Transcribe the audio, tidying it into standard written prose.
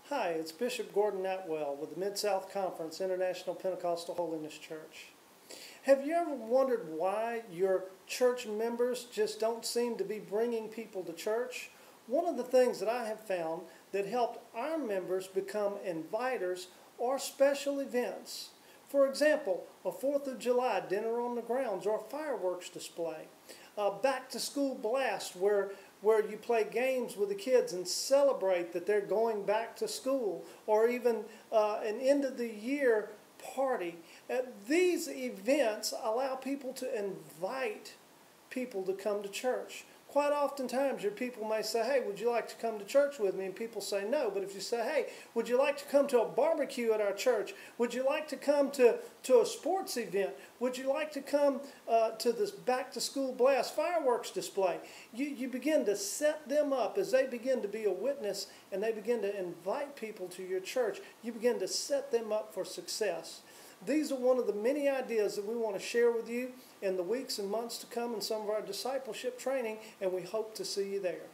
Hi, it's Bishop Gordon Atwell with the Mid-South Conference International Pentecostal Holiness Church. Have you ever wondered why your church members just don't seem to be bringing people to church? One of the things that I have found that helped our members become inviters are special events. For example, a 4th of July dinner on the grounds or a fireworks display. A back-to-school blast where you play games with the kids and celebrate that they're going back to school, or even an end-of-the-year party. These events allow people to invite people to come to church. Quite oftentimes your people may say, hey, would you like to come to church with me? And people say no. But if you say, hey, would you like to come to a barbecue at our church? Would you like to come to a sports event? Would you like to come to this back-to-school blast fireworks display? You begin to set them up as they begin to be a witness and they begin to invite people to your church. You begin to set them up for success. These are one of the many ideas that we want to share with you in the weeks and months to come in some of our discipleship training, and we hope to see you there.